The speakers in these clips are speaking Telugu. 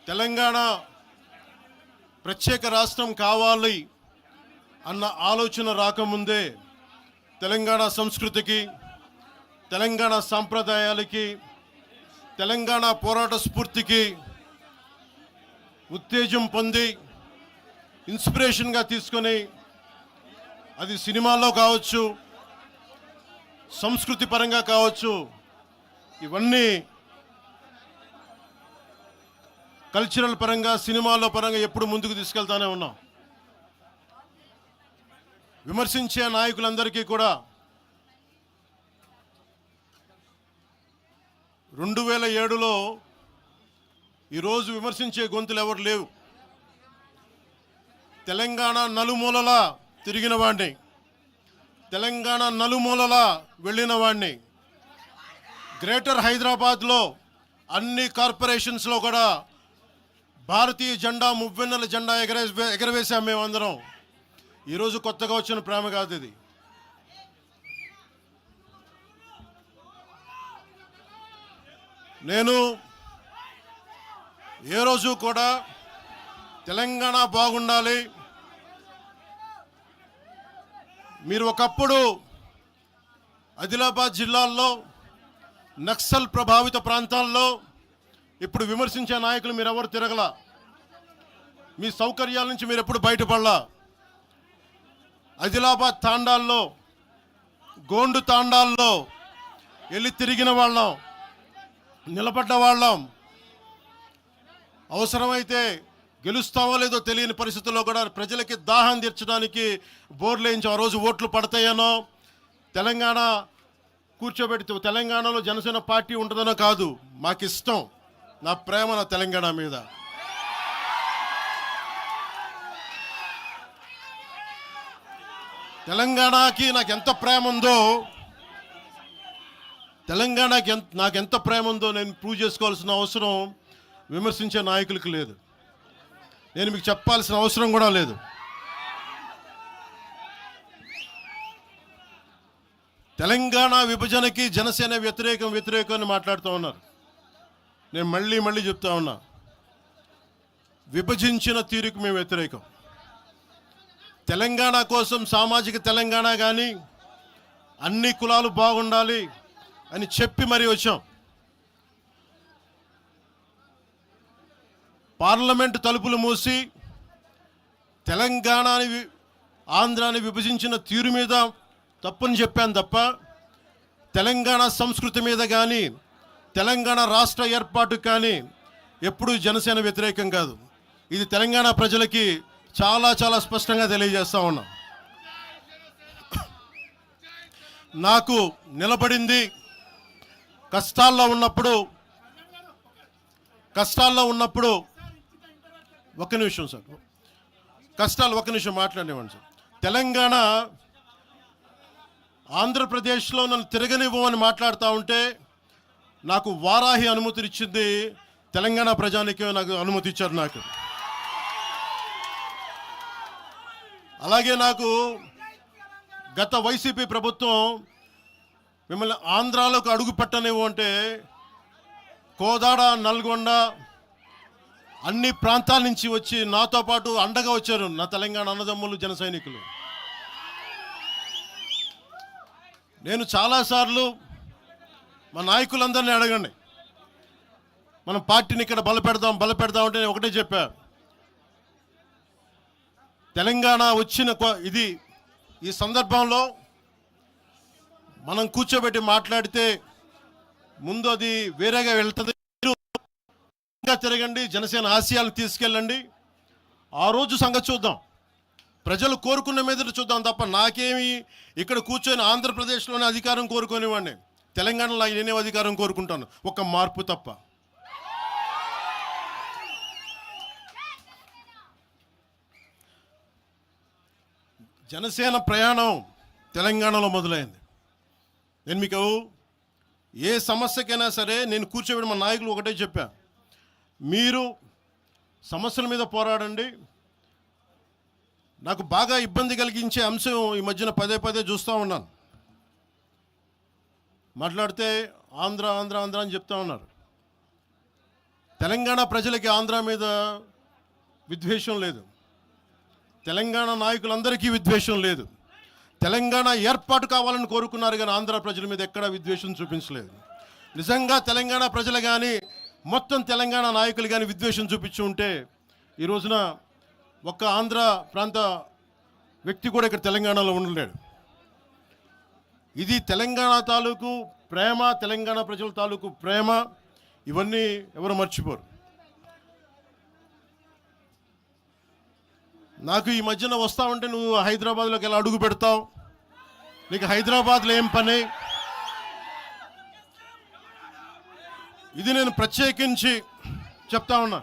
తెలంగాణ ప్రత్యేక రాష్ట్రం కావాలి అన్న ఆలోచన రాకముందే తెలంగాణ సంస్కృతికి, తెలంగాణ సాంప్రదాయాలకి, తెలంగాణ పోరాట స్ఫూర్తికి ఉత్తేజం పొంది ఇన్స్పిరేషన్గా తీసుకొని అది సినిమాల్లో కావచ్చు, సంస్కృతి పరంగా కావచ్చు, ఇవన్నీ కల్చరల్ పరంగా సినిమాల్లో పరంగా ఎప్పుడు ముందుకు తీసుకెళ్తానే ఉన్నాం. విమర్శించే నాయకులందరికీ కూడా 2007లో ఈరోజు విమర్శించే గొంతులు ఎవరు లేవు. తెలంగాణ నలుమూలలా తిరిగిన వాడిని, తెలంగాణ నలుమూలలా వెళ్ళిన వాడిని, గ్రేటర్ హైదరాబాద్లో అన్ని కార్పొరేషన్స్లో కూడా భారతీయ జెండా, మువ్వెన్నెల జెండా ఎగరవేశాం మేమందరం. ఈరోజు కొత్తగా వచ్చిన ప్రేమ కాదు ఇది. నేను ఏ రోజు కూడా తెలంగాణ బాగుండాలి, మీరు ఒకప్పుడు ఆదిలాబాద్ జిల్లాల్లో నక్సల్ ప్రభావిత ప్రాంతాల్లో ఇప్పుడు విమర్శించే నాయకులు మీరెవరు తిరగల, మీ సౌకర్యాల నుంచి మీరు ఎప్పుడు బయటపడలా. ఆదిలాబాద్ తాండాల్లో, గోండు తాండాల్లో వెళ్ళి తిరిగిన వాళ్ళం, నిలబడ్డ వాళ్ళం. అవసరమైతే గెలుస్తామో లేదో తెలియని పరిస్థితుల్లో కూడా ప్రజలకి దాహం తీర్చడానికి బోర్లు వేయించి ఆ రోజు ఓట్లు పడతాయనో, తెలంగాణ కూర్చోబెడితే తెలంగాణలో జనసేన పార్టీ ఉంటుందనో కాదు, మాకు ఇష్టం, నా ప్రేమ నా తెలంగాణ మీద. తెలంగాణకి నాకు ఎంత ప్రేమ ఉందో, తెలంగాణకి నాకు ఎంత ప్రేమ ఉందో నేను ప్రూవ్ చేసుకోవాల్సిన అవసరం విమర్శించే నాయకులకు లేదు. నేను మీకు చెప్పాల్సిన అవసరం కూడా లేదు. తెలంగాణ విభజనకి జనసేన వ్యతిరేకం అని మాట్లాడుతూ ఉన్నారు. నేను మళ్ళీ చెప్తా ఉన్నా, విభజించిన తీరుకు మేము వ్యతిరేకం. తెలంగాణ కోసం సామాజిక తెలంగాణ కానీ అన్ని కులాలు బాగుండాలి అని చెప్పి మరీ వచ్చాం. పార్లమెంటు తలుపులు మూసి తెలంగాణని ఆంధ్రాని విభజించిన తీరు మీద తప్పని చెప్పాను తప్ప, తెలంగాణ సంస్కృతి మీద కానీ తెలంగాణ రాష్ట్ర ఏర్పాటు కానీ ఎప్పుడూ జనసేన వ్యతిరేకం కాదు. ఇది తెలంగాణ ప్రజలకి చాలా స్పష్టంగా తెలియజేస్తా ఉన్నా. నాకు నిలబడింది కష్టాల్లో ఉన్నప్పుడు ఒక్క నిమిషం సార్, ఒక్క నిమిషం మాట్లాడేవాడిని సార్. తెలంగాణ ఆంధ్రప్రదేశ్లో నన్ను తిరగనివ్వమని మాట్లాడుతూ ఉంటే నాకు వారాహి అనుమతి ఇచ్చింది తెలంగాణ ప్రజానికి, నాకు అనుమతి ఇచ్చారు నాకు. అలాగే నాకు గత వైసీపీ ప్రభుత్వం మిమ్మల్ని ఆంధ్రాలోకి అడుగు పెట్టనివ్వు అంటే కోదాడ, నల్గొండ అన్ని ప్రాంతాల నుంచి వచ్చి నాతో పాటు అండగా వచ్చారు నా తెలంగాణ అన్నదమ్ములు, జన సైనికులు. నేను చాలాసార్లు మా నాయకులందరినీ అడగండి, మనం పార్టీని ఇక్కడ బలపెడదాం అంటే నేను ఒకటే చెప్పా, తెలంగాణ వచ్చిన ఈ సందర్భంలో మనం కూర్చోబెట్టి మాట్లాడితే ముందు అది వేరేగా వెళ్తుంది. తిరగండి, జనసేన ఆశయాలను తీసుకెళ్ళండి, ఆ రోజు సంగతి చూద్దాం, ప్రజలు కోరుకున్న మీద చూద్దాం తప్ప నాకేమి ఇక్కడ కూర్చొని ఆంధ్రప్రదేశ్లోనే అధికారం కోరుకునేవాడిని, తెలంగాణలో నేనే అధికారం కోరుకుంటాను, ఒక మార్పు తప్ప. జనసేన ప్రయాణం తెలంగాణలో మొదలైంది. నేను మీకు ఏ సమస్యకైనా సరే నేను కూర్చోబెట్టి మా నాయకులు ఒకటే చెప్పా, మీరు సమస్యల మీద పోరాడండి. నాకు బాగా ఇబ్బంది కలిగించే అంశం ఈ మధ్యన పదే చూస్తూ ఉన్నాను. మాట్లాడితే ఆంధ్ర అని చెప్తా ఉన్నారు. తెలంగాణ ప్రజలకి ఆంధ్ర మీద విద్వేషం లేదు, తెలంగాణ నాయకులందరికీ విద్వేషం లేదు. తెలంగాణ ఏర్పాటు కావాలని కోరుకున్నారు కానీ ఆంధ్ర ప్రజల మీద ఎక్కడా విద్వేషం చూపించలేదు. నిజంగా తెలంగాణ ప్రజలు కానీ మొత్తం తెలంగాణ నాయకులు కానీ విద్వేషం చూపించి ఉంటే ఈ రోజున ఒక్క ఆంధ్ర ప్రాంత వ్యక్తి కూడా ఇక్కడ తెలంగాణలో ఉండలేడు. ఇది తెలంగాణ తాలూకు ప్రేమ, తెలంగాణ ప్రజల తాలూకు ప్రేమ, ఇవన్నీ ఎవరు మర్చిపోరు. నాకు ఈ మధ్యన వస్తావంటే నువ్వు హైదరాబాద్లోకి ఎలా అడుగు పెడతావు, నీకు హైదరాబాద్లో ఏం పని, ఇది నేను ప్రత్యేకించి చెప్తా ఉన్నా.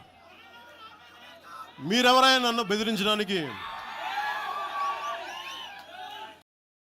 మీరెవరైనా నన్ను బెదిరించడానికి